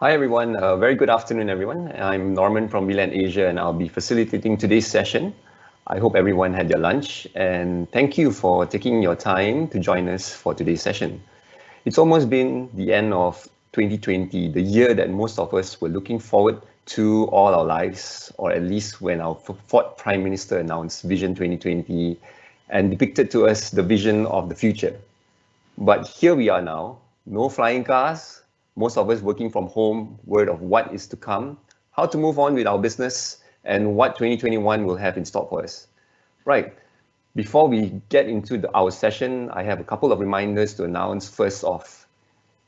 Hi everyone, very good afternoon everyone. I'm Norman from VLAN Asia and I'll be facilitating today's session. I hope everyone had their lunch and thank you for taking your time to join us for today's session. It's almost been the end of 2020, the year that most of us were looking forward to all our lives, or at least when our fourth Prime Minister announced Vision 2020 and depicted to us the vision of the future. But here we are now, no flying cars, most of us working from home, word of what is to come, how to move on with our business, and what 2021 will have in store for us. Right, before we get into our session, I have a couple of reminders to announce. First off,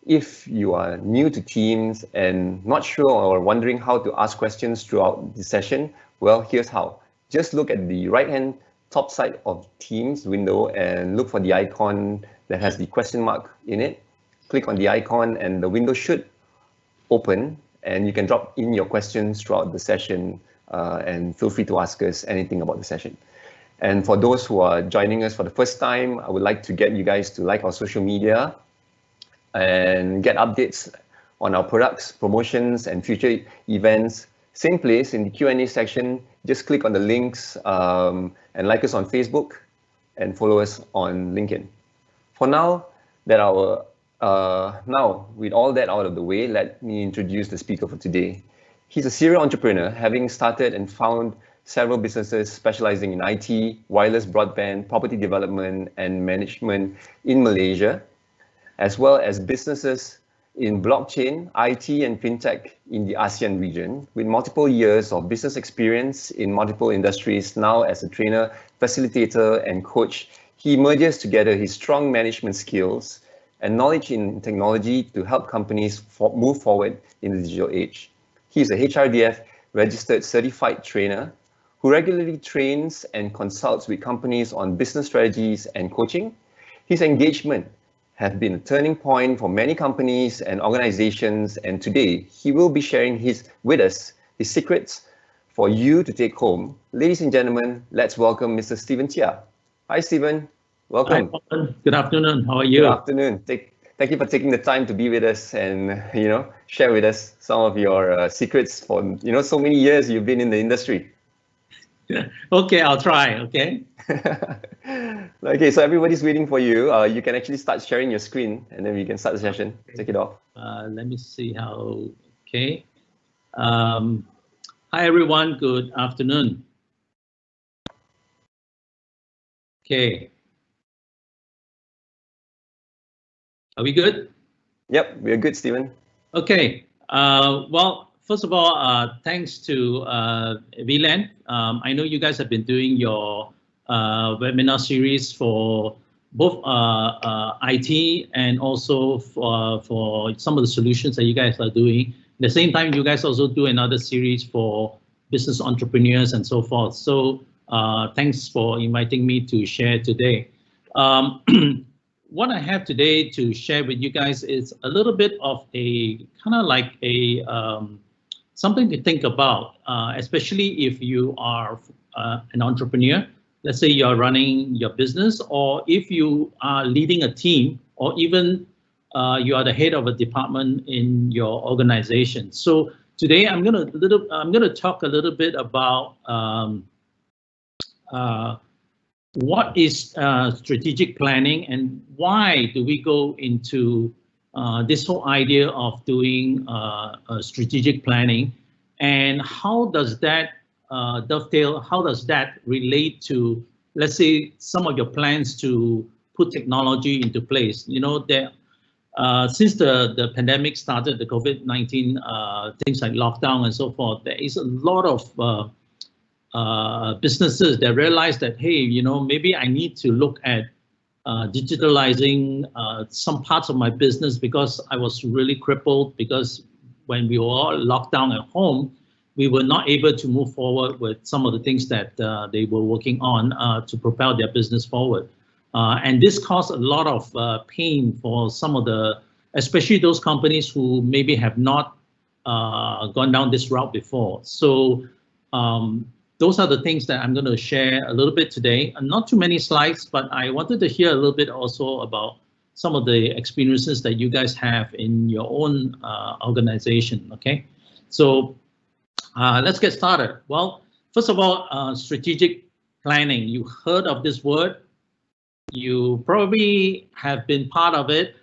if you are new to Teams and not sure or wondering how to ask questions throughout the session, well, here's how. Just look at the right-hand top side of Teams window and look for the icon that has the question mark in it. Click on the icon and the window should open and you can drop in your questions throughout the session and feel free to ask us anything about the session. And for those who are joining us for the first time, I would like to get you guys to like our social media and get updates on our products, promotions, and future events. Same place in the Q&A section, just click on the links and like us on Facebook and follow us on LinkedIn. For now, with all that out of the way, let me introduce the speaker for today. He's a serial entrepreneur, having started and found several businesses specializing in IT, wireless broadband, property development, and management in Malaysia, as well as businesses in blockchain, IT, and fintech in the ASEAN region, with multiple years of business experience in multiple industries. Now as a trainer, facilitator, and coach, he merges together his strong management skills and knowledge in technology to help companies move forward in the digital age. He is a HRDF registered certified trainer who regularly trains and consults with companies on business strategies and coaching. His engagement has been a turning point for many companies and organizations, and today he will be sharing with us his secrets for you to take home. Ladies and gentlemen, let's welcome Mr. Stephen Chia. Hi, Stephen. Welcome. Hi, good afternoon. How are you? Good afternoon. Thank you for taking the time to be with us and share with us some of your secrets for so many years you've been in the industry. Okay, I'll try. Okay. Okay, so everybody's waiting for you. You can actually start sharing your screen and then we can start the session. Take it off. Let me see how. Okay. Hi everyone. Good afternoon. Okay. Are we good? Yep, we're good, Stephen. Okay. Well, first of all, thanks to VLAN. I know you guys have been doing your webinar series for both IT and also for some of the solutions that you guys are doing. At the same time, you guys also do another series for business entrepreneurs and so forth. So thanks for inviting me to share today. What I have today to share with you guys is a little bit of a kind of like a something to think about, especially if you are an entrepreneur. Let's say you're running your business, or if you are leading a team, or even you are the head of a department in your organization. So today I'm gonna talk a little bit about what is strategic planning and why do we go into this whole idea of doing strategic planning, and how does that dovetail, how does that relate to, let's say, some of your plans to put technology into place. Since the pandemic started, the COVID-19, things like lockdown and so forth, there is a lot of businesses that realize that, hey, maybe I need to look at digitalizing some parts of my business because I was really crippled, because when we were all locked down at home, we were not able to move forward with some of the things that they were working on to propel their business forward. And this caused a lot of pain for some of the, especially those companies who maybe have not gone down this route before. So those are the things that I'm going to share a little bit today. Not too many slides, but I wanted to hear a little bit also about some of the experiences that you guys have in your own organization. Okay, so let's get started. Well, first of all, strategic planning. You heard of this word? You probably have been part of it.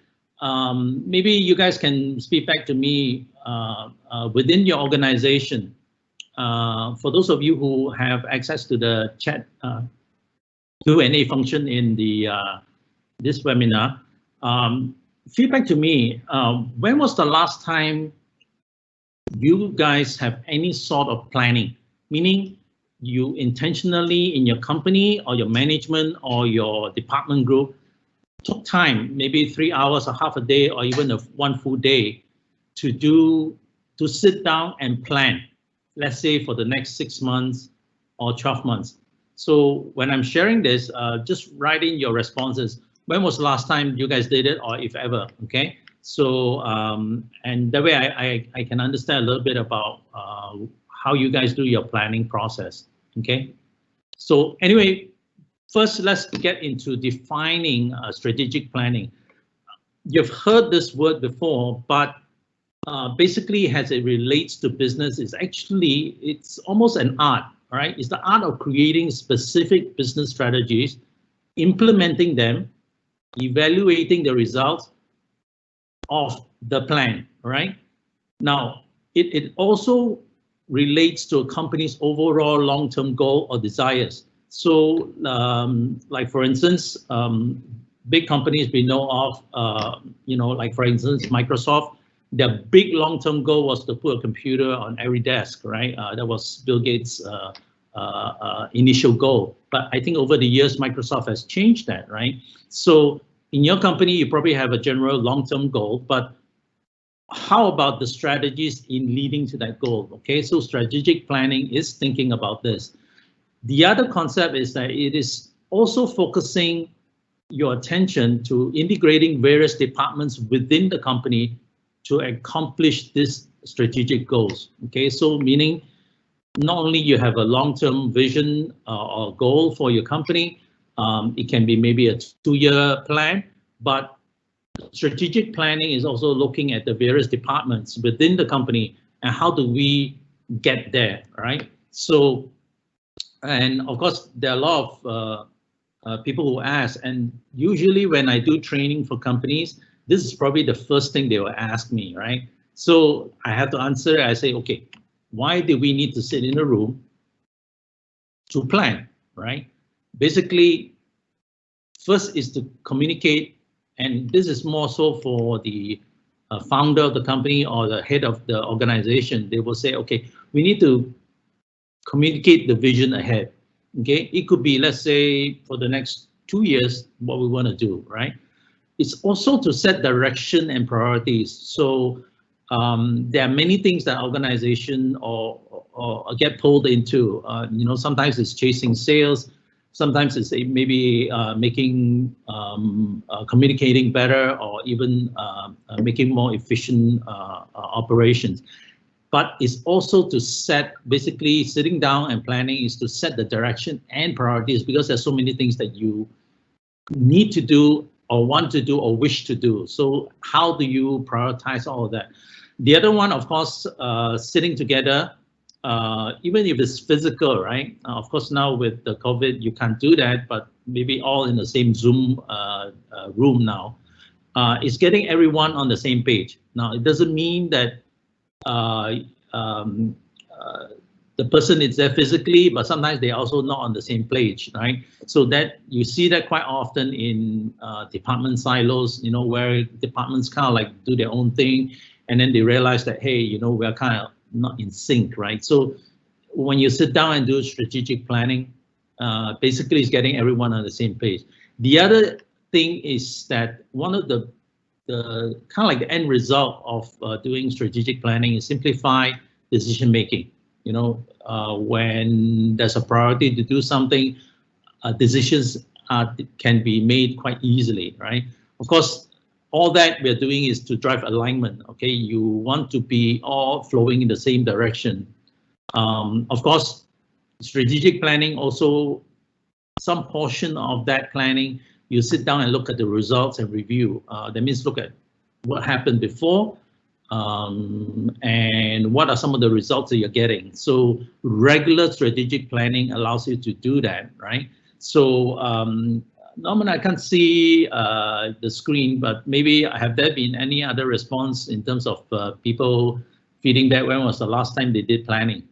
Maybe you guys can speak back to me within your organization. For those of you who have access to the chat Q&A function in the this webinar, feedback to me. When was the last time you guys have any sort of planning? Meaning, you intentionally in your company or your management or your department group took time, maybe 3 hours or half a day or even one full day to sit down and plan, let's say for the next 6 months or 12 months. So when I'm sharing this, just write in your responses. When was the last time you guys did it, or if ever? Okay. So and that way I can understand a little bit about how you guys do your planning process. Okay. So anyway, first let's get into defining strategic planning. You've heard this word before, but basically, as it relates to business, it's almost an art, right? It's the art of creating specific business strategies, implementing them, evaluating the results of the plan, right? Now, it also relates to a company's overall long-term goal or desires. So, like for instance, big companies we know of, like for instance, Microsoft. Their big long-term goal was to put a computer on every desk, right? That was Bill Gates' initial goal. But I think over the years, Microsoft has changed that, right? So in your company, you probably have a general long-term goal, but how about the strategies in leading to that goal? Okay, so strategic planning is thinking about this. The other concept is that it is also focusing your attention to integrating various departments within the company to accomplish these strategic goals. Okay, so meaning not only you have a long-term vision or goal for your company, it can be maybe a 2-year plan, but strategic planning is also looking at the various departments within the company and how do we get there, right? So, and of course, there are a lot of people who ask, and usually when I do training for companies, this is probably the first thing they will ask me, right? So I have to answer, I say, okay, why do we need to sit in a room to plan, right? Basically, first is to communicate, and this is more so for the founder of the company or the head of the organization. They will say, okay, we need to communicate the vision ahead. Okay, it could be, let's say, for the next 2 years, what we want to do, right? It's also to set direction and priorities. So there are many things that organization or get pulled into. Sometimes it's chasing sales, sometimes it's maybe making communicating better, or even making more efficient operations. But it's also to set, basically sitting down and planning is to set the direction and priorities, because there's so many things that you need to do or want to do or wish to do. So how do you prioritize all of that? The other one, of course, sitting together, even if it's physical, right? Of course, now with the COVID, you can't do that, but maybe all in the same Zoom room now. Is getting everyone on the same page. Now, it doesn't mean that the person is there physically, but sometimes they're also not on the same page, right? So that you see that quite often in department silos, where departments kind of like do their own thing, and then they realize that, hey, we're kind of not in sync, right? So when you sit down and do strategic planning, basically it's getting everyone on the same page. The other thing is that one of the kind of like the end result of doing strategic planning is simplify decision making. When there's a priority to do something, decisions can be made quite easily, right? Of course, all that we're doing is to drive alignment. Okay, you want to be all flowing in the same direction. Of course, strategic planning also, some portion of that planning, you sit down and look at the results and review. That means look at what happened before and what are some of the results that you're getting. So regular strategic planning allows you to do that, right? So Norman, I can't see the screen, but maybe have there been any other response in terms of people feeding back? When was the last time they did planning?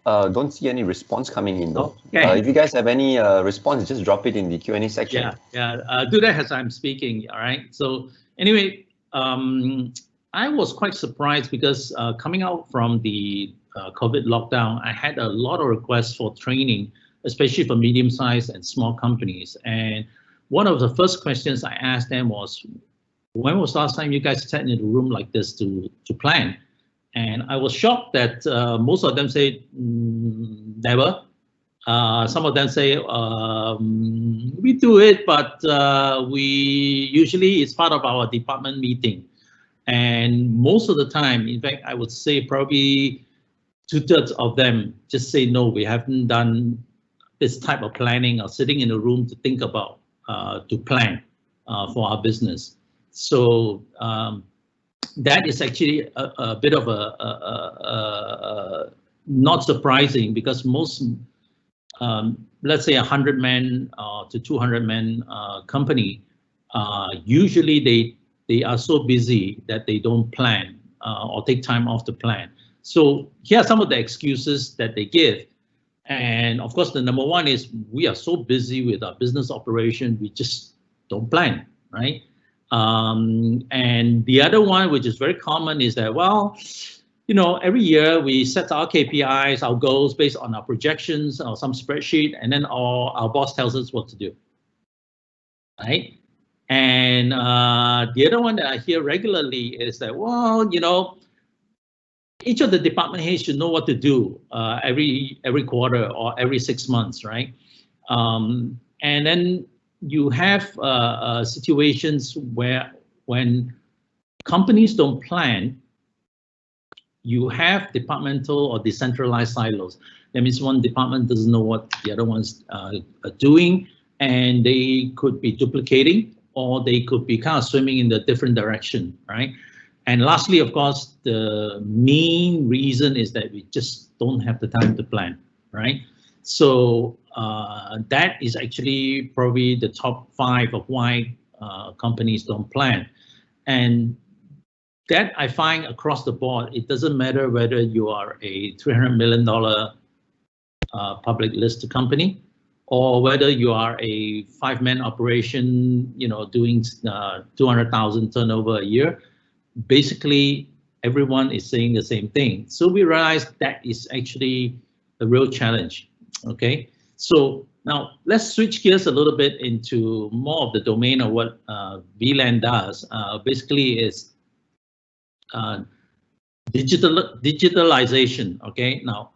Don't see any response coming in though. Okay. If you guys have any response, just drop it in the Q&A section. Yeah. Do that as I'm speaking. All right. So anyway, I was quite surprised because coming out from the COVID lockdown, I had a lot of requests for training, especially for medium-sized and small companies. And one of the first questions I asked them was, when was the last time you guys sat in a room like this to plan? And I was shocked that most of them say never. Some of them say we do it, but we usually it's part of our department meeting. And most of the time, in fact, I would say probably 2/3 of them just say no, we haven't done this type of planning or sitting in a room to think about to plan for our business. So that is actually a bit of a not surprising, because most, let's say 100-man to 200-man company, usually they are so busy that they don't plan or take time off to plan. So here are some of the excuses that they give. And of course, the number one is we are so busy with our business operation, we just don't plan, right? And the other one, which is very common, is that, well, you know, every year we set our KPIs, our goals based on our projections or some spreadsheet, and then our boss tells us what to do, right? And the other one that I hear regularly is that, well, you know, each of the department heads should know what to do every quarter or every 6 months, right? And then you have situations where when companies don't plan, you have departmental or decentralized silos. That means one department doesn't know what the other ones are doing, and they could be duplicating, or they could be kind of swimming in the different direction, right? And lastly, of course, the main reason is that we just don't have the time to plan, right? So that is actually probably the top 5 of why companies don't plan. And that I find across the board, it doesn't matter whether you are a $300 million public listed company, or whether you are a 5-man operation, you know, doing 200,000 turnover a year. Basically, everyone is saying the same thing. So we realize that is actually a real challenge. Okay, so now let's switch gears a little bit into more of the domain of what VLAN does. Basically, is digitalization. Okay, now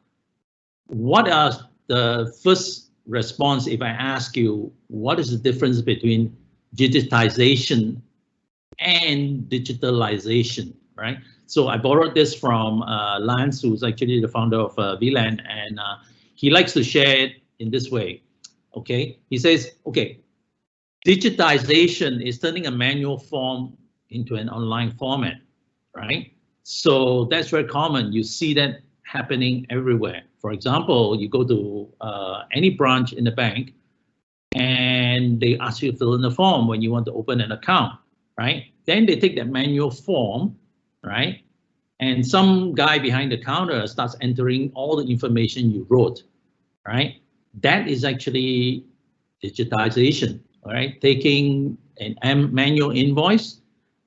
what are the first response if I ask you what is the difference between digitization and digitalization, right? So I borrowed this from Lance, who's actually the founder of VLAN, and he likes to share it in this way. Okay, he says, okay, digitization is turning a manual form into an online format, right? So that's very common. You see that happening everywhere. For example, you go to any branch in the bank, and they ask you to fill in a form when you want to open an account, right? Then they take that manual form, right? And some guy behind the counter starts entering all the information you wrote, right? That is actually digitization, right? Taking an manual invoice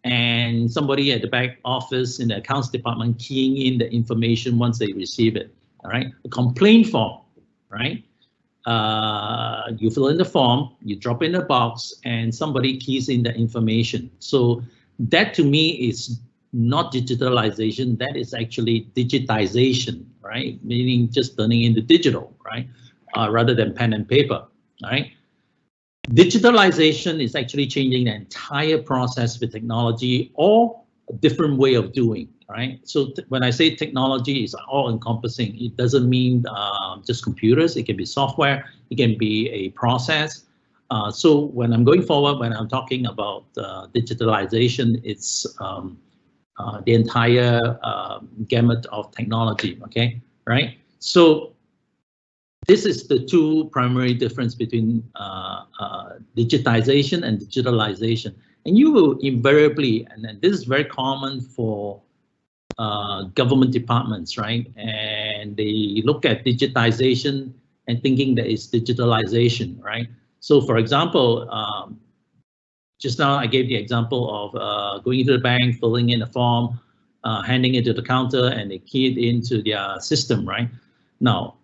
and somebody at the back office in the accounts department keying in the information once they receive it, all right? A complaint form, right? You fill in the form, you drop in the box, and somebody keys in the information. So that to me is not digitalization, that is actually digitization, right? Meaning just turning into digital, right? Rather than pen and paper, right? Digitalization is actually changing the entire process with technology or a different way of doing. right? So when I say technology is all encompassing, it doesn't mean just computers. It can be software, it can be a process. So when I'm going forward, when I'm talking about digitalization, it's the entire gamut of technology, okay, right? So this is the two primary difference between digitization and digitalization. And you will invariably, and this is very common for government departments, right? And they look at digitization and thinking that it's digitalization, right? So for example, just now I gave the example of going to the bank, filling in a form, handing it to the counter, and they key it into their system, right? Now,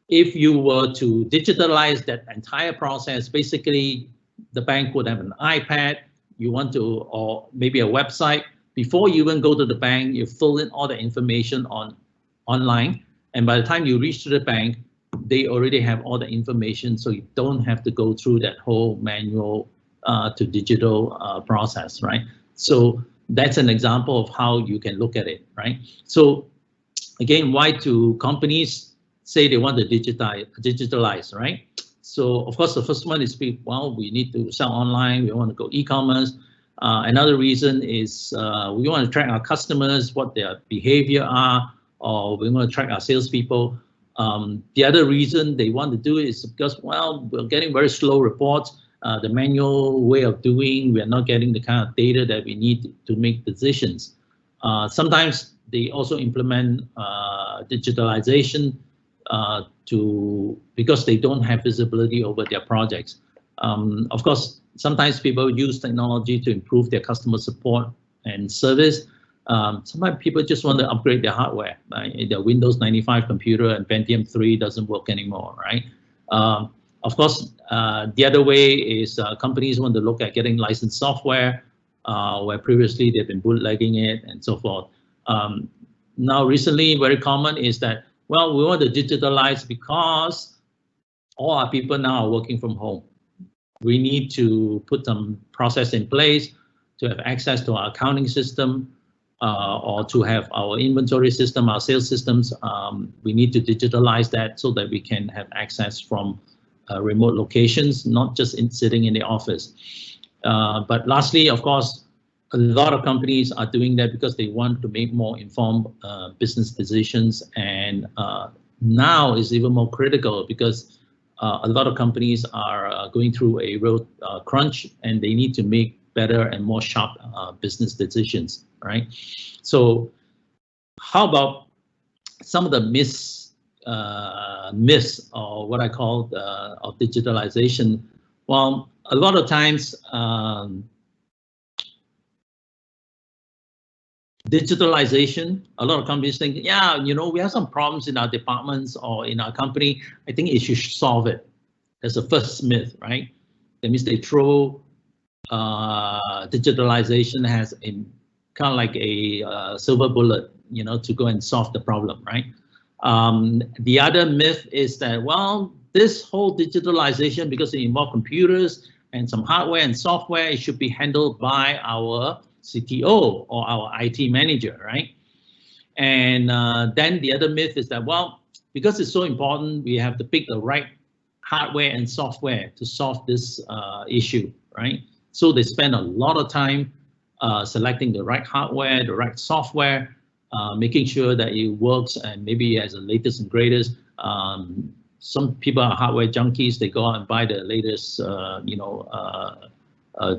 if you were to digitalize that entire process, basically the bank would have an iPad, you want to, or maybe a website. Before you even go to the bank, you fill in all the information online, and by the time you reach to the bank, they already have all the information, so you don't have to go through that whole manual to digital process, right? So that's an example of how you can look at it, right? So again, why do companies say they want to digitalize, right? So of course, the first one is, well, we need to sell online, we want to go e-commerce. Another reason is we want to track our customers, what their behavior are, or we want to track our salespeople. The other reason they want to do it is because, well, we're getting very slow reports. The manual way of doing, we're not getting the kind of data that we need to make decisions. Sometimes they also implement digitalization because they don't have visibility over their projects. Of course, sometimes people use technology to improve their customer support and service. Sometimes people just want to upgrade their hardware. Right? Their Windows 95 computer and Pentium 3 doesn't work anymore, right? Of course, the other way is companies want to look at getting licensed software, where previously they've been bootlegging it and so forth. Now, recently, very common is that, well, we want to digitalize because all our people now are working from home. We need to put some process in place to have access to our accounting system or to have our inventory system, our sales systems. We need to digitalize that so that we can have access from remote locations, not just sitting in the office. But lastly, of course, a lot of companies are doing that because they want to make more informed business decisions. And now is even more critical because a lot of companies are going through a real crunch, and they need to make better and more sharp business decisions, right? So how about some of the myths or what I call of digitalization? Well, a lot of times digitalization, a lot of companies think, yeah, you know, we have some problems in our departments or in our company. I think it should solve it. That's the first myth, right? That means they throw digitalization has a kind of like a silver bullet, you know, to go and solve the problem, right? The other myth is that, well, this whole digitalization, because it involves computers and some hardware and software, it should be handled by our CTO or our IT manager, right? And then the other myth is that, well, because it's so important, we have to pick the right hardware and software to solve this issue, right? So they spend a lot of time selecting the right hardware, the right software, making sure that it works and maybe as the latest and greatest. Some people are hardware junkies. They go out and buy the latest,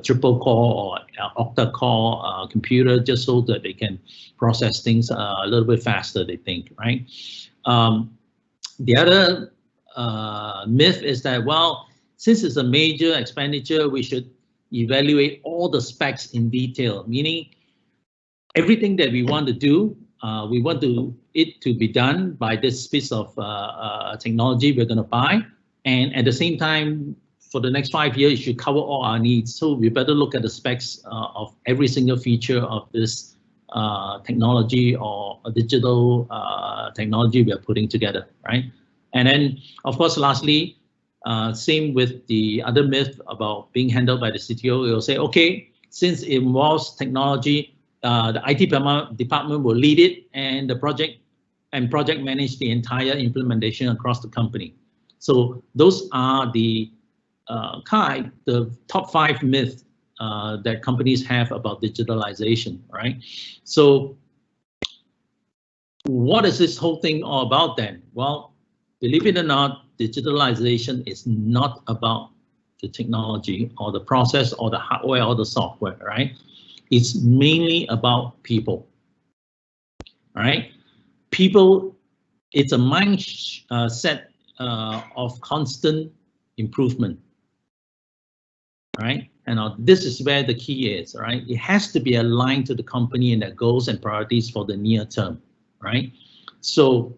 triple core or octa core computer just so that they can process things a little bit faster, they think, right? The other myth is that, well, since it's a major expenditure, we should evaluate all the specs in detail, meaning everything that we want to do, we want it to be done by this piece of technology we're going to buy. And at the same time, for the next 5 years, it should cover all our needs. So we better look at the specs of every single feature of this technology or a digital technology we are putting together, right? And then, of course, lastly, same with the other myth about being handled by the CTO. It will say, okay, since it involves technology, the IT department will lead it, and the project manage the entire implementation across the company. So those are the the top 5 myths that companies have about digitalization, right? So what is this whole thing all about then? Well, believe it or not, digitalization is not about the technology or the process or the hardware or the software, right? It's mainly about people, right? People, it's a mindset of constant improvement, right? And this is where the key is, right? It has to be aligned to the company and their goals and priorities for the near term, right? So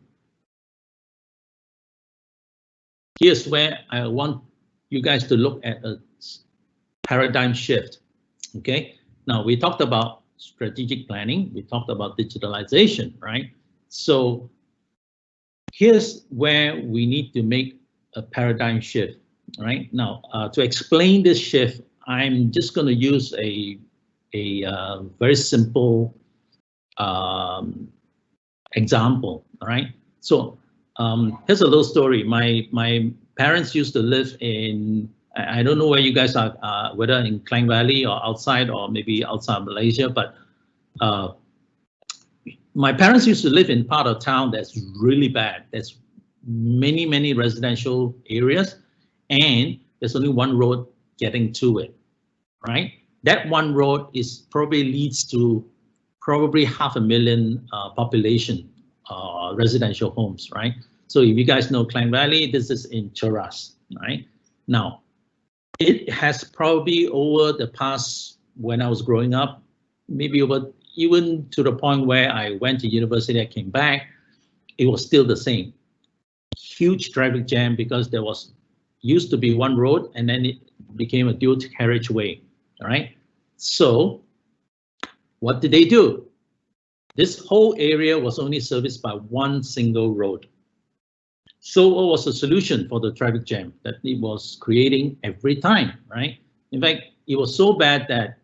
here's where I want you guys to look at a paradigm shift, okay? Now, we talked about strategic planning, we talked about digitalization, right? So here's where we need to make a paradigm shift, right? Now, to explain this shift, I'm just going to use a very simple example, all right? So here's a little story. My parents used to live in, I don't know where you guys are, whether in Klang Valley or outside or maybe outside Malaysia, but my parents used to live in part of town that's really bad. There's many residential areas, and there's only one road getting to it, right? That one road is probably leads to probably 500,000 population residential homes, right? So if you guys know Klang Valley, this is in Cheras, right? Now, it has probably over the past, when I was growing up, maybe over even to the point where I went to university, I came back, it was still the same. Huge traffic jam because there was used to be one road and then it became a dual carriageway, all right? So what did they do? This whole area was only serviced by one single road. So what was the solution for the traffic jam that it was creating every time, right? In fact, it was so bad that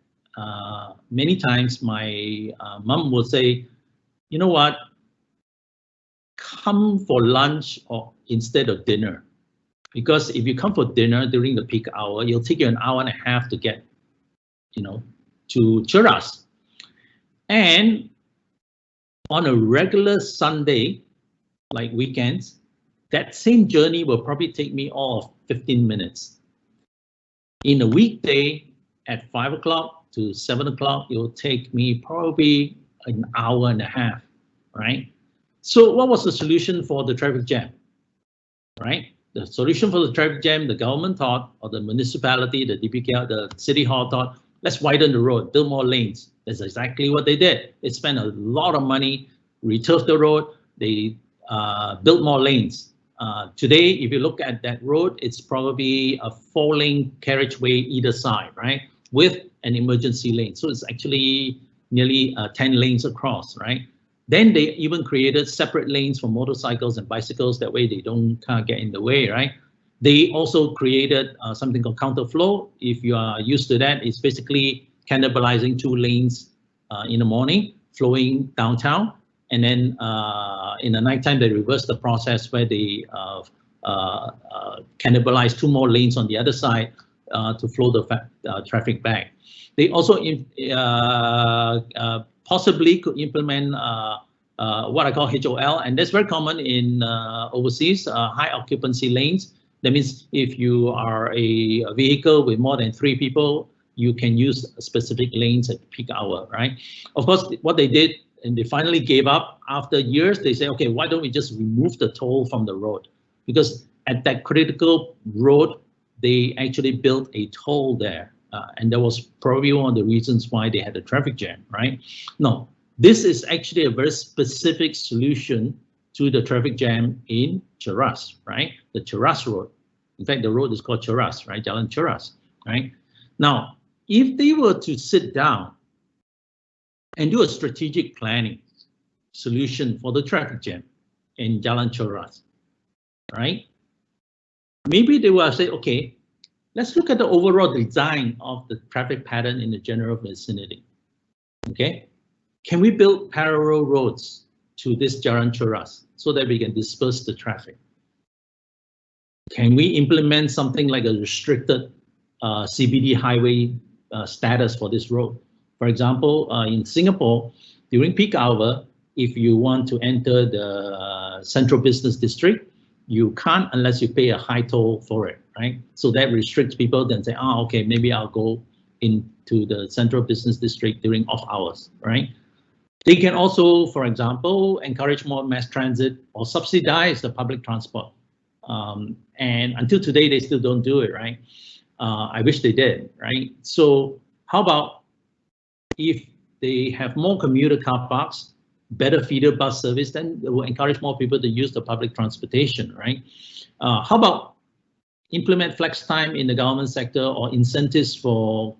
many times my mom would say, you know what, come for lunch or instead of dinner. Because if you come for dinner during the peak hour, it'll take you an hour and a half to get, you know, to Cheras. And on a regular Sunday, like weekends, that same journey will probably take me all of 15 minutes. In a weekday, at 5 o'clock to 7 o'clock, it will take me probably an hour and a half, right? So what was the solution for the traffic jam, right? The solution for the traffic jam, the government thought, or the municipality, the DPK, the city hall thought, let's widen the road, build more lanes. That's exactly what they did. They spent a lot of money, returfed the road, they built more lanes. Today, if you look at that road, it's probably a 4-lane carriageway either side, right? With an emergency lane. So it's actually nearly 10 lanes across, right? Then they even created separate lanes for motorcycles and bicycles. That way they don't kind of get in the way, right? They also created something called counterflow. If you are used to that, it's basically cannibalizing 2 lanes in the morning, flowing downtown. And then in the nighttime, they reverse the process where they cannibalize 2 more lanes on the other side to flow the traffic back. They also possibly could implement what I call HOL, and that's very common in overseas, high occupancy lanes. That means if you are a vehicle with more than 3 people, you can use specific lanes at peak hour, right? Of course, what they did, and they finally gave up after years, they say, okay, why don't we just remove the toll from the road? Because at that critical road, they actually built a toll there. And that was probably one of the reasons why they had a traffic jam, right? No, this is actually a very specific solution to the traffic jam in Cheras, right? The Cheras Road. In fact, the road is called Cheras, right? Jalan Cheras, right? Now, if they were to sit down and do a strategic planning solution for the traffic jam in Jalan Cheras, right? Maybe they will say, okay, let's look at the overall design of the traffic pattern in the general vicinity, okay? can we build parallel roads to this Jalan Cheras so that we can disperse the traffic? Can we implement something like a restricted CBD highway status for this road? For example, in Singapore, during peak hour, if you want to enter the central business district, you can't unless you pay a high toll for it, right? So that restricts people, then say, oh, okay, maybe I'll go into the central business district during off hours, right? They can also, for example, encourage more mass transit or subsidize the public transport. And until today, they still don't do it, right? I wish they did, right? So how about if they have more commuter car parks, better feeder bus service, then it will encourage more people to use the public transportation, right? How about implement flex time in the government sector or incentives for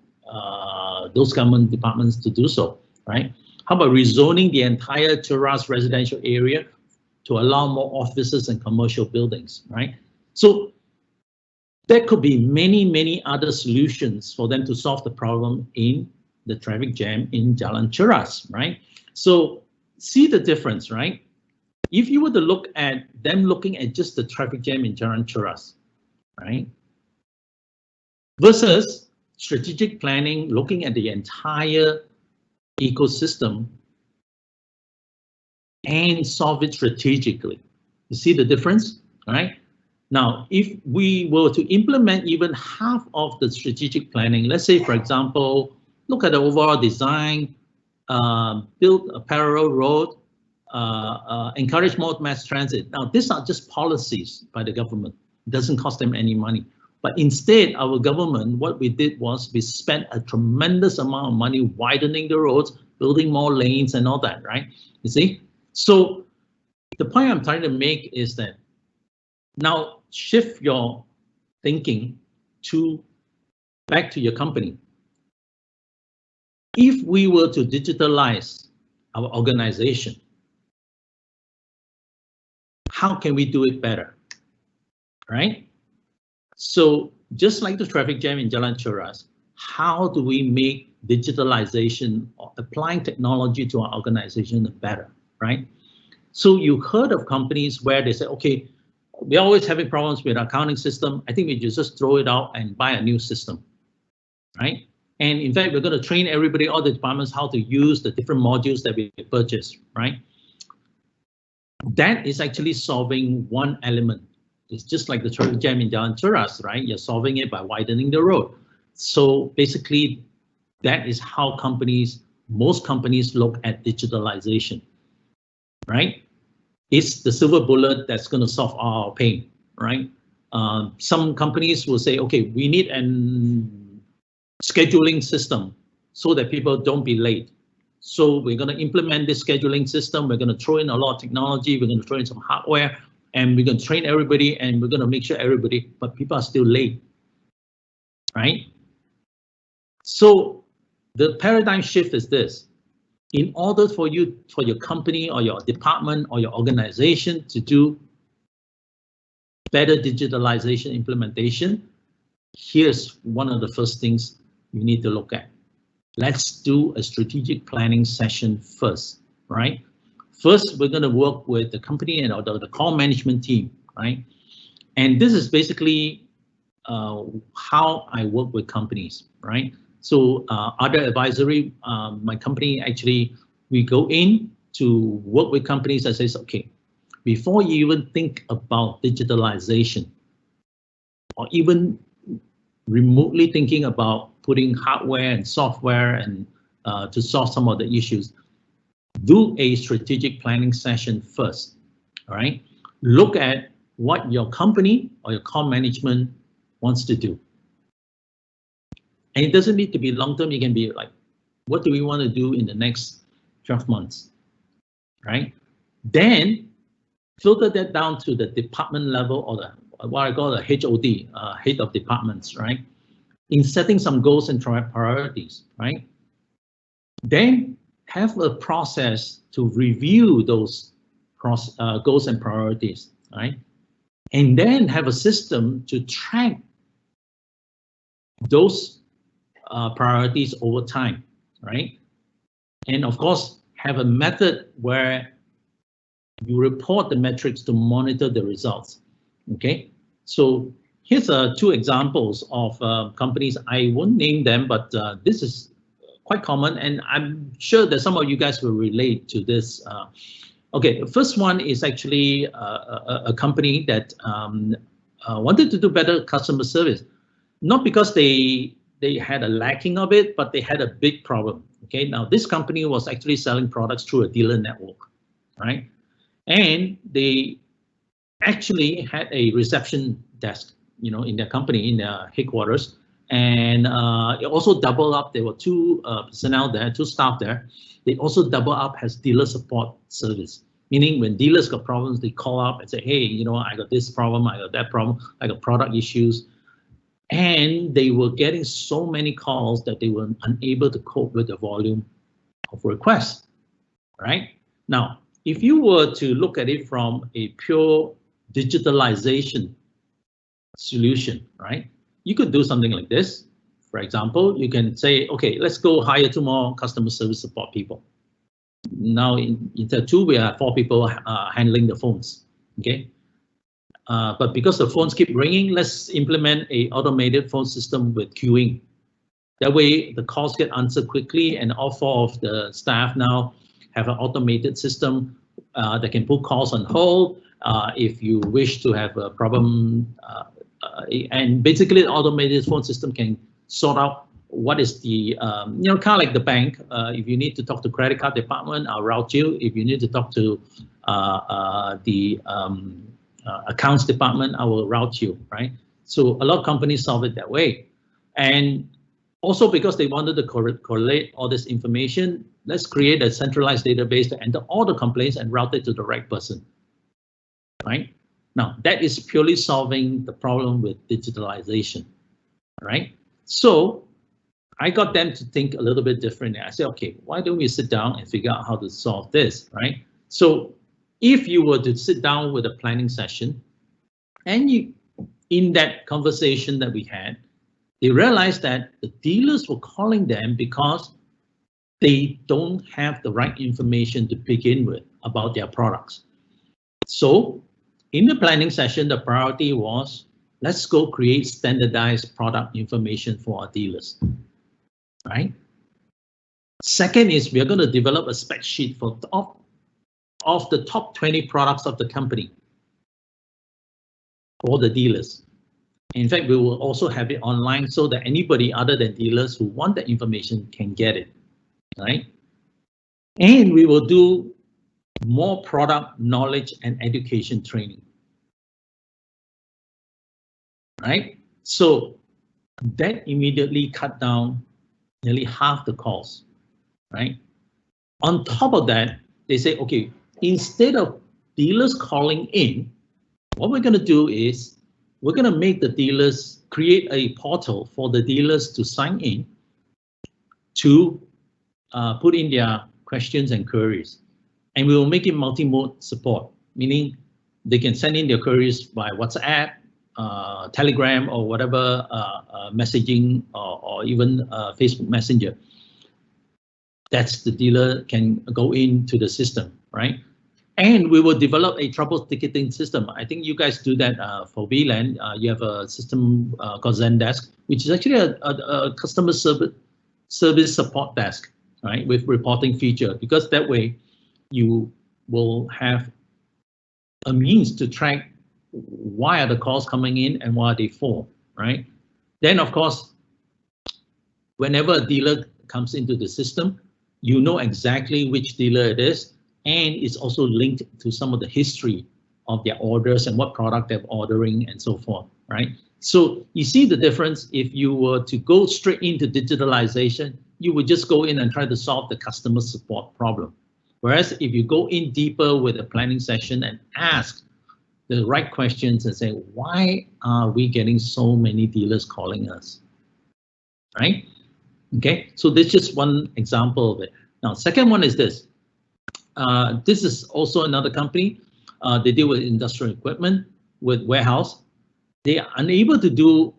those government departments to do so, right? How about rezoning the entire Cheras residential area to allow more offices and commercial buildings, right? So there could be many, many other solutions for them to solve the problem in the traffic jam in Jalan Cheras, right? So see the difference, right? If you were to look at them looking at just the traffic jam in Jalan Cheras, right? Versus strategic planning, looking at the entire ecosystem and solve it strategically. You see the difference, right? Now, if we were to implement even half of the strategic planning, let's say, for example, look at the overall design, build a parallel road, encourage more mass transit. Now, these are just policies by the government. It doesn't cost them any money. But instead, our government, what we did was we spent a tremendous amount of money widening the roads, building more lanes and all that, right? You see? So the point I'm trying to make is that now shift your thinking back to your company. If we were to digitalize our organization, how can we do it better, right? So just like the traffic jam in Jalan Cheras, how do we make digitalization or applying technology to our organization better, right? So you heard of companies where they say, okay, we're always having problems with our accounting system. I think we just throw it out and buy a new system, right? And in fact, we're going to train everybody, all the departments, how to use the different modules that we purchase, right? That is actually solving one element. It's just like the traffic jam in Jalan Cheras, right? You're solving it by widening the road. So basically, that is how most companies look at digitalization, right? It's the silver bullet that's going to solve our pain, right? Some companies will say, okay, we need a scheduling system so that people don't be late. So we're going to implement this scheduling system. We're going to throw in a lot of technology. We're going to throw in some hardware, and we're going to train everybody, and we're going to make sure everybody, but people are still late, right? So the paradigm shift is this. In order for your company or your department or your organization to do better digitalization implementation, here's one of the first things you need to look at. Let's do a strategic planning session first, right? First, we're going to work with the company and the core management team, right? And this is basically how I work with companies, right? So other advisory, my company actually, we go in to work with companies that says, okay, before you even think about digitalization or even remotely thinking about putting hardware and software and to solve some of the issues, do a strategic planning session first, all right? Look at what your company or your core management wants to do. And it doesn't need to be long-term. It can be like, what do we want to do in the next 12 months, right? Then filter that down to the department level or what I call the HOD, head of departments, right? In setting some goals and priorities, right? Then have a process to review those goals and priorities, right? And then have a system to track those priorities over time, right? And of course, have a method where you report the metrics to monitor the results. Okay, so here's two examples of companies. I won't name them, but this is quite common, and I'm sure that some of you guys will relate to this. Okay, the first one is actually a company that wanted to do better customer service, not because they had a lacking of it, but they had a big problem. Okay, now this company was actually selling products through a dealer network, right? And they actually had a reception desk, you know, in their company, in their headquarters, and it also doubled up. There were two personnel there, two staff there. They also double up as dealer support service, meaning when dealers got problems, they call up and say, hey, you know, I got this problem, I got that problem, I got product issues. And they were getting so many calls that they were unable to cope with the volume of requests, right? Now, if you were to look at it from a pure digitalization solution, right? You could do something like this. For example, you can say, okay, let's go hire 2 more customer service support people. Now, instead of 2, we have 4 people handling the phones, okay? But because the phones keep ringing, let's implement a automated phone system with queuing. That way, the calls get answered quickly, and all 4 of the staff now have an automated system that can put calls on hold if you wish to have a problem. And basically, the automated phone system can sort out what is the, you know, kind of like the bank. If you need to talk to credit card department, I'll route you. If you need to talk to the accounts department, I will route you, right? So a lot of companies solve it that way. And also because they wanted to correlate all this information, let's create a centralized database to enter all the complaints and route it to the right person, right? Now, that is purely solving the problem with digitalization, right? So I got them to think a little bit differently. I said, okay, why don't we sit down and figure out how to solve this, right? So if you were to sit down with a planning session, and you, in that conversation that we had, they realized that the dealers were calling them because they don't have the right information to begin with about their products. So in the planning session, the priority was, let's go create standardized product information for our dealers, right? Second is we're going to develop a spec sheet for of the top 20 products of the company for the dealers. In fact, we will also have it online so that anybody other than dealers who want that information can get it, right? And we will do more product knowledge and education training, right? So that immediately cut down nearly half the calls, right? On top of that, they say, okay, instead of dealers calling in, what we're going to do is we're going to make the dealers create a portal for the dealers to sign in to put in their questions and queries. And we will make it multi-mode support, meaning they can send in their queries by WhatsApp, Telegram, or whatever messaging, or even Facebook Messenger. That's the dealer can go into the system, right? And we will develop a trouble ticketing system. I think you guys do that for VLAN. You have a system called Zendesk, which is actually a customer service support desk, right, with reporting feature, because that way you will have a means to track why are the calls coming in and what are they for, right? Then, of course, whenever a dealer comes into the system, you know exactly which dealer it is, and it's also linked to some of the history of their orders and what product they're ordering and so forth, right? So you see the difference. If you were to go straight into digitalization, you would just go in and try to solve the customer support problem. Whereas if you go in deeper with a planning session and ask the right questions and say, why are we getting so many dealers calling us, right? Okay, so this is just one example of it. Now, second one is this. This is also another company. They deal with industrial equipment, with warehouse. They are unable to do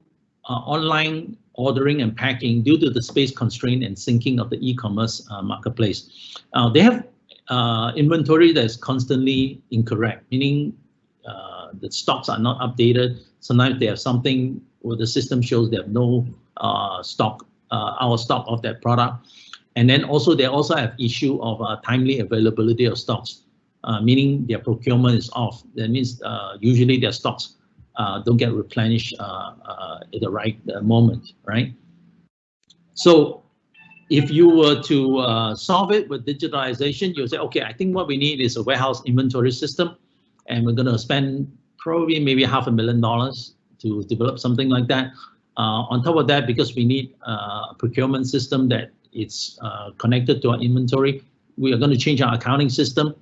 online ordering and packing due to the space constraint and syncing of the e-commerce marketplace. They have inventory that's constantly incorrect, meaning the stocks are not updated. Sometimes they have something where the system shows they have no stock, our stock of that product. And then also they also have issue of timely availability of stocks, meaning their procurement is off. That means usually their stocks don't get replenished at the right moment, right? So if you were to solve it with digitalization, you'll say, okay, I think what we need is a warehouse inventory system, and we're going to spend probably maybe $500,000 to develop something like that. On top of that, because we need a procurement system that it's connected to our inventory, we are going to change our accounting system.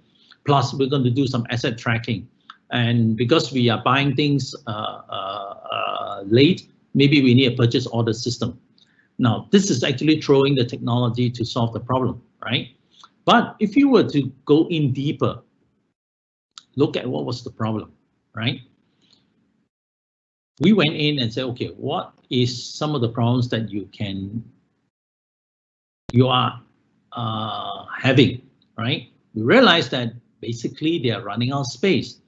Plus, we're going to do some asset tracking. And because we are buying things late, maybe we need a purchase order system. Now, this is actually throwing the technology to solve the problem, right? But if you were to go in deeper, look at what was the problem, right? We went in and said, okay, what is some of the problems that you are having, right? We realized that basically they are running out of space.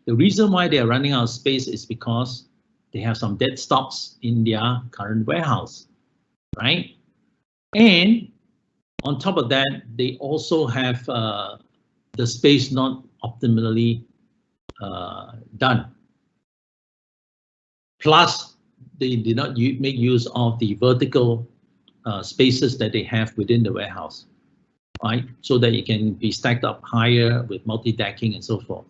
The reason why they are running out of space is because they have some dead stocks in their current warehouse, right? And on top of that, they also have the space not optimally done. Plus, they did not make use of the vertical spaces that they have within the warehouse, right? So that it can be stacked up higher with multi-decking and so forth.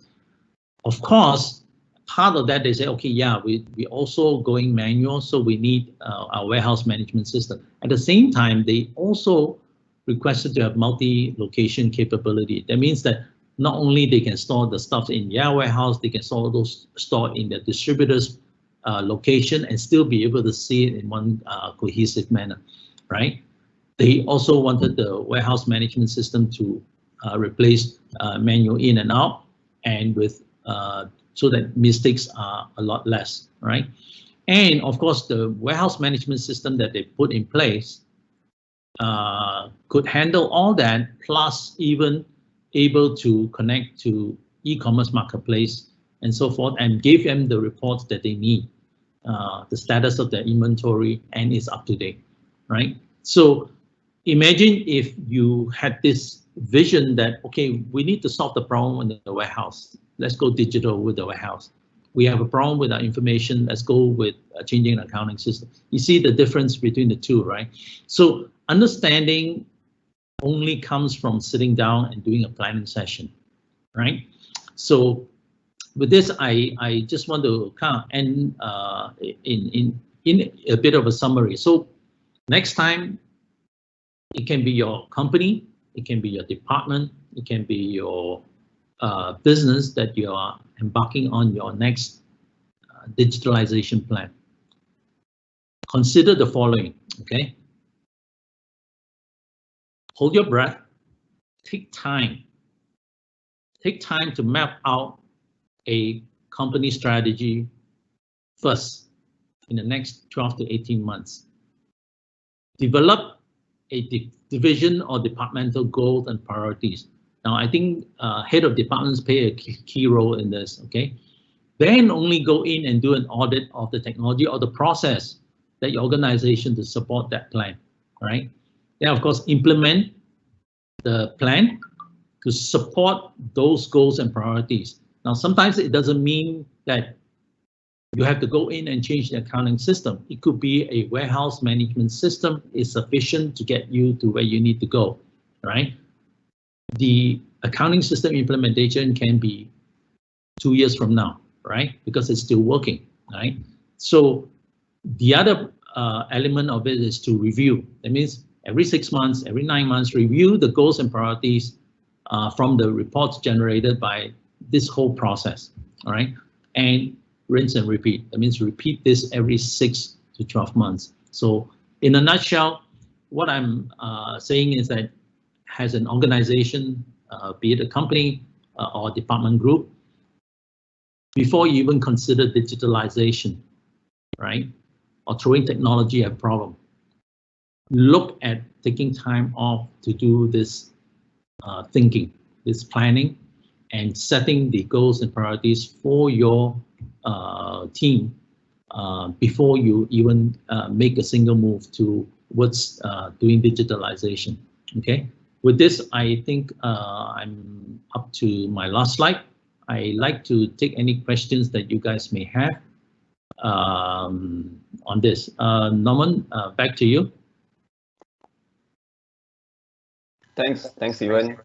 Of course, part of that they say, okay, yeah, we also going manual, so we need our warehouse management system. At the same time, they also requested to have multi-location capability. That means that not only they can store the stuff in their warehouse, they can store in the distributors' location and still be able to see it in one cohesive manner, right? They also wanted the warehouse management system to replace manual in and out, and with so that mistakes are a lot less, right? And of course, the warehouse management system that they put in place could handle all that, plus even able to connect to e-commerce marketplace and so forth, and give them the reports that they need, the status of their inventory, and it's up to date, right? So imagine if you had this vision that, okay, we need to solve the problem in the warehouse. Let's go digital with the warehouse. We have a problem with our information. Let's go with changing an accounting system. You see the difference between the two, right? So understanding only comes from sitting down and doing a planning session, right? So with this, I just want to kind of end in a bit of a summary. So next time, it can be your company, it can be your department, it can be your business that you are embarking on your next digitalization plan. Consider the following, okay? Hold your breath, take time to map out a company strategy first in the next 12 to 18 months. Develop a division or departmental goals and priorities. Now, I think head of departments play a key role in this, okay? Then only go in and do an audit of the technology or the process that your organization to support that plan, right? Then, of course, implement the plan to support those goals and priorities. Now, sometimes it doesn't mean that you have to go in and change the accounting system. It could be a warehouse management system is sufficient to get you to where you need to go, right? The accounting system implementation can be 2 years from now, right? Because it's still working, right? So the other element of it is to review. That means every 6 months, every 9 months, review the goals and priorities from the reports generated by this whole process, all right? And rinse and repeat. That means repeat this every 6 to 12 months. So in a nutshell, what I'm saying is that as an organization, be it a company or department group, before you even consider digitalization, right, or throwing technology at a problem, look at taking time off to do this thinking, this planning and setting the goals and priorities for your team before you even make a single move towards doing digitalization. Okay. With this, I think I'm up to my last slide. I like to take any questions that you guys may have on this. Norman, back to you. Thanks, Stephen.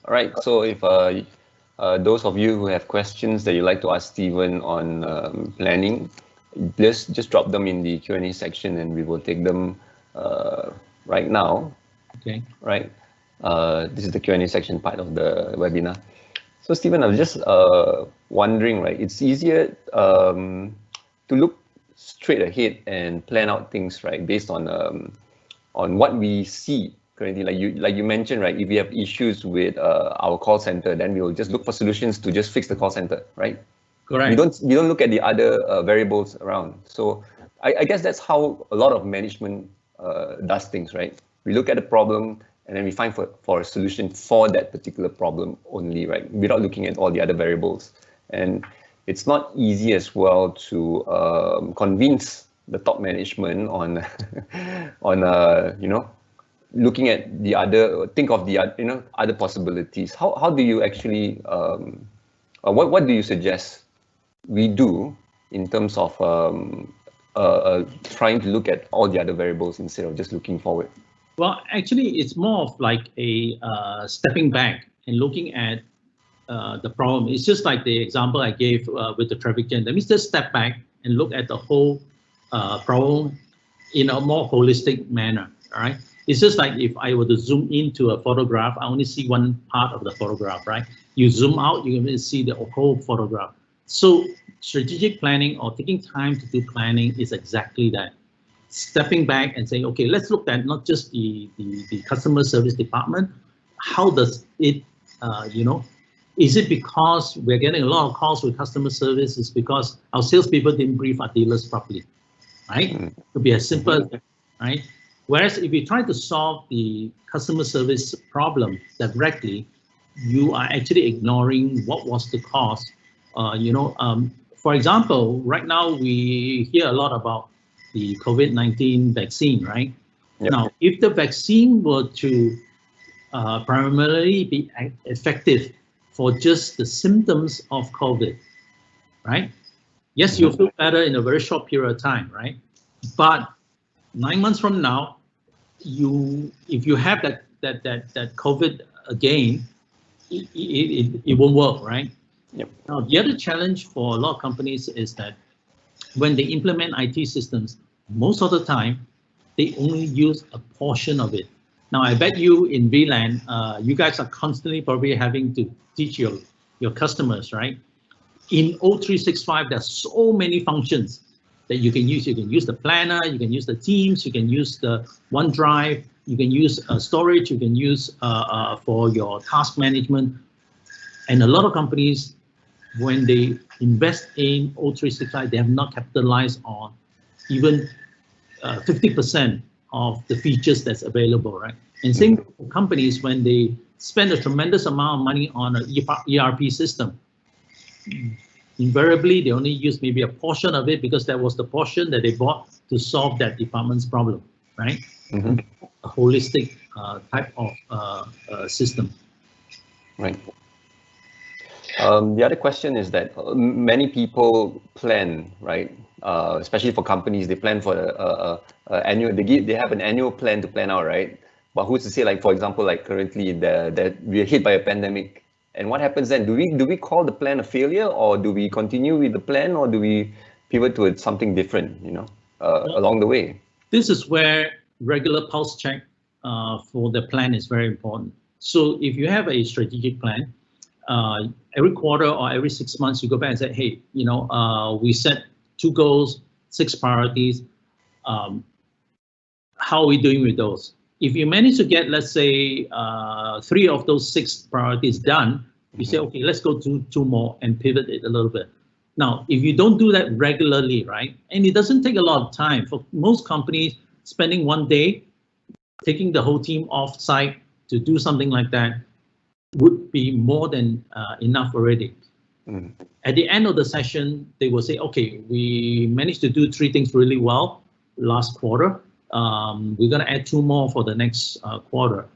All right, so if those of you who have questions that you'd like to ask Stephen on planning, just drop them in the Q&A section and we will take them right now. Okay. Right. This is the Q&A section part of the webinar. So Stephen, I was just wondering, right, it's easier to look straight ahead and plan out things, right, based on what we see currently. Like you mentioned, right, if we have issues with our call center, then we will just look for solutions to just fix the call center, right? Correct. We don't look at the other variables around. So I guess that's how a lot of management does things, right? We look at the problem and then we find for a solution for that particular problem only, right? Without looking at all the other variables. And it's not easy as well to convince the top management on you know, looking at the other, think of the other possibilities. How do you actually what do you suggest we do in terms of trying to look at all the other variables instead of just looking forward? Well, actually, it's more of like a stepping back and looking at the problem. It's just like the example I gave with the traffic jam. Let me just step back and look at the whole problem in a more holistic manner. All right. It's just like if I were to zoom into a photograph, I only see one part of the photograph, right? You zoom out, you can see the whole photograph. So strategic planning or taking time to do planning is exactly that. Stepping back and saying, okay, let's look at not just the customer service department. How does it, you know, is it because we're getting a lot of calls with customer service? Is because our salespeople didn't brief our dealers properly, right? It could be as simple as that, right? Whereas if you try to solve the customer service problem directly, you are actually ignoring what was the cause. You know, for example, right now we hear a lot about the COVID-19 vaccine, right? Yep. Now, if the vaccine were to primarily be effective for just the symptoms of COVID, right? Yes, you'll feel better in a very short period of time, right? But 9 months from now, if you have that COVID again, it won't work, right? Yep. Now, the other challenge for a lot of companies is that when they implement IT systems, most of the time, they only use a portion of it. Now, I bet you in VLAN, you guys are constantly probably having to teach your customers, right? In O365, there's so many functions that you can use. You can use the planner, you can use the Teams, you can use the OneDrive, you can use storage, you can use for your task management. And a lot of companies, when they invest in O365, they have not capitalized on even 50% of the features that's available, right? And same for companies, when they spend a tremendous amount of money on an ERP system, invariably they only use maybe a portion of it because that was the portion that they bought to solve that department's problem, right? A holistic type of system. Right. The other question is that many people plan, right? Especially for companies, they plan for annual. They have an annual plan to plan out, right? But who's to say, like for example, like currently that we are hit by a pandemic, and what happens then? Do we call the plan a failure, or do we continue with the plan, or do we pivot to something different? You know, along the way. This is where regular pulse check for the plan is very important. So if you have a strategic plan, every quarter or every 6 months, you go back and say, hey, you know, we set 2 goals, 6 priorities. How are we doing with those? If you manage to get, let's say, 3 of those 6 priorities done, you say, okay, let's go to 2 more and pivot it a little bit. Now, if you don't do that regularly, right, and it doesn't take a lot of time for most companies, spending 1 day, taking the whole team off site to do something like that, would be more than enough already. Mm. At the end of the session, they will say, okay, we managed to do 3 things really well last quarter. We're going to add 2 more for the next quarter.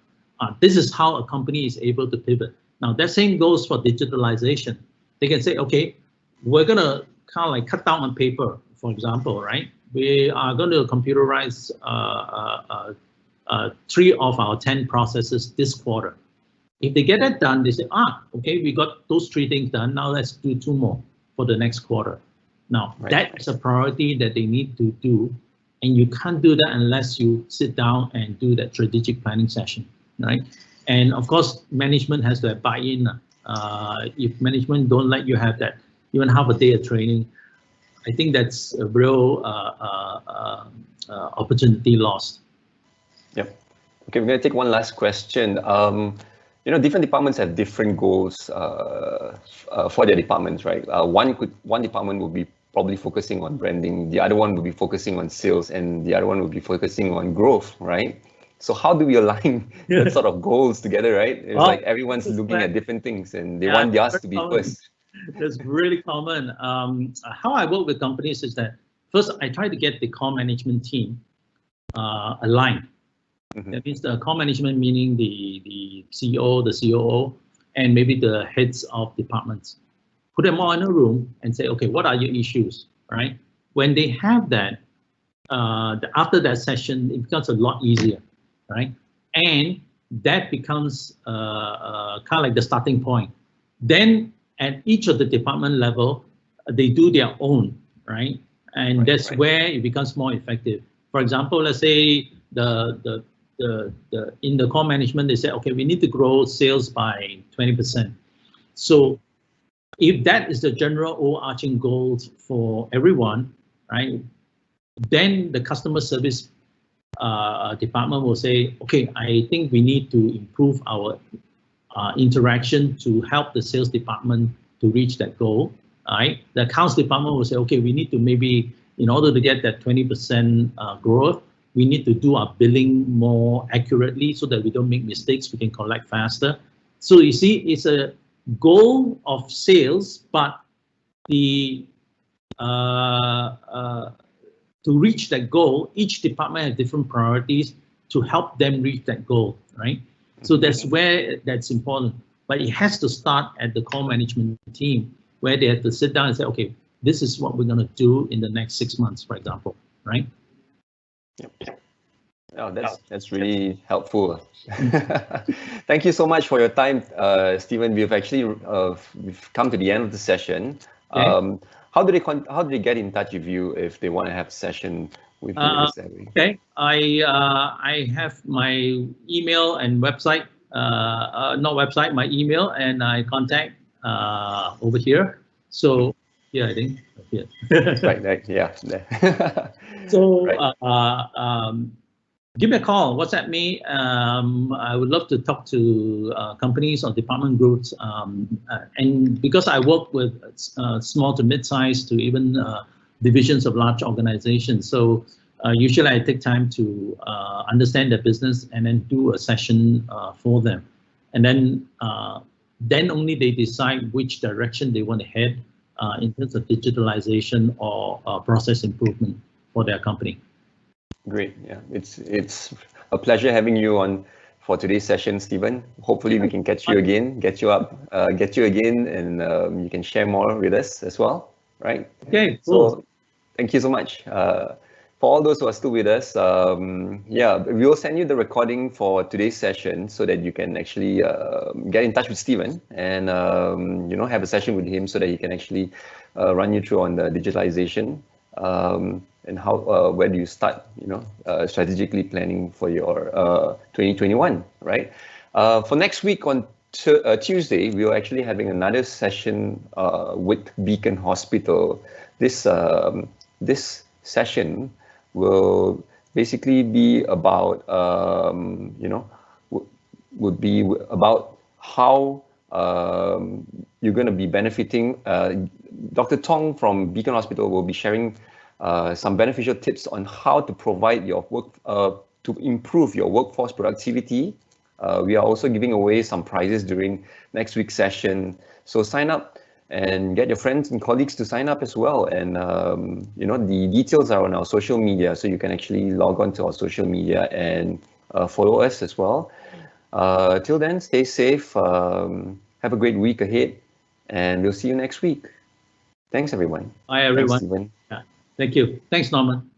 This is how a company is able to pivot. Now, that same goes for digitalization. They can say, okay, we're going to kind of like cut down on paper, for example, right? We are going to computerize 3 of our 10 processes this quarter. If they get that done, they say, okay, we got those 3 things done. Now let's do 2 more for the next quarter. Now, that is a priority that they need to do. And you can't do that unless you sit down and do that strategic planning session, right? And of course, management has to have buy-in. If management don't let you have that, even half a day of training, I think that's a real opportunity lost. Yep. Okay, we're going to take one last question. You know, different departments have different goals for their departments, right? One department will be probably focusing on branding, the other one will be focusing on sales, and the other one will be focusing on growth, right? So how do we align that sort of goals together, right? It's like everyone's looking at different things and they want theirs to be first. That's really common. How I work with companies is that first I try to get the core management team aligned. That means the core management, meaning the CEO, the COO, and maybe the heads of departments. Put them all in a room and say, okay, what are your issues, right? When they have that, after that session, it becomes a lot easier, right? And that becomes kind of like the starting point. Then at each of the department level, they do their own, right? And that's where it becomes more effective. For example, let's say in the core management, they say, okay, we need to grow sales by 20%. So if that is the general overarching goals for everyone, right, then the customer service department will say, okay, I think we need to improve our interaction to help the sales department to reach that goal, right? The accounts department will say, okay, we need to maybe, in order to get that 20% growth, we need to do our billing more accurately so that we don't make mistakes, we can collect faster. So you see, it's a goal of sales, but the to reach that goal, each department has different priorities to help them reach that goal, right? So that's where that's important. But it has to start at the core management team, where they have to sit down and say, okay, this is what we're going to do in the next 6 months, for example, right? Yep. Oh, that's really helpful. Thank you so much for your time, Stephen. We've actually we've come to the end of the session. Okay. How do they get in touch with you if they want to have a session with you? Okay, I have my email and website, not website, my email and I contact over here. So yeah, I think yeah. right, yeah. So give me a call, WhatsApp me. I would love to talk to companies or department groups. And because I work with small to mid-sized to even divisions of large organizations, so usually I take time to understand their business and then do a session for them. And then only they decide which direction they want to head in terms of digitalization or process improvement for their company. Great. Yeah, it's a pleasure having you on for today's session, Stephen. Hopefully we can catch you again, get you again, and you can share more with us as well, right? Okay, cool. So thank you so much. For all those who are still with us, yeah, we will send you the recording for today's session so that you can actually get in touch with Stephen and have a session with him so that he can actually run you through on the digitalization. And how where do you start strategically planning for your 2021, right? For next week on Tuesday, we are actually having another session with Beacon Hospital. This session will basically be about would be about how you're going to be benefiting. Dr. Tong from Beacon Hospital will be sharing some beneficial tips on how to provide your work to improve your workforce productivity We are also giving away some prizes during next week's session. So sign up and get your friends and colleagues to sign up as well. And the details are on our social media, so you can actually log on to our social media and follow us as well. Till then, stay safe. Have a great week ahead, and we'll see you next week. Thanks, everyone. Bye, everyone. Thanks, Stephen. Yeah. Thank you. Thanks, Norman.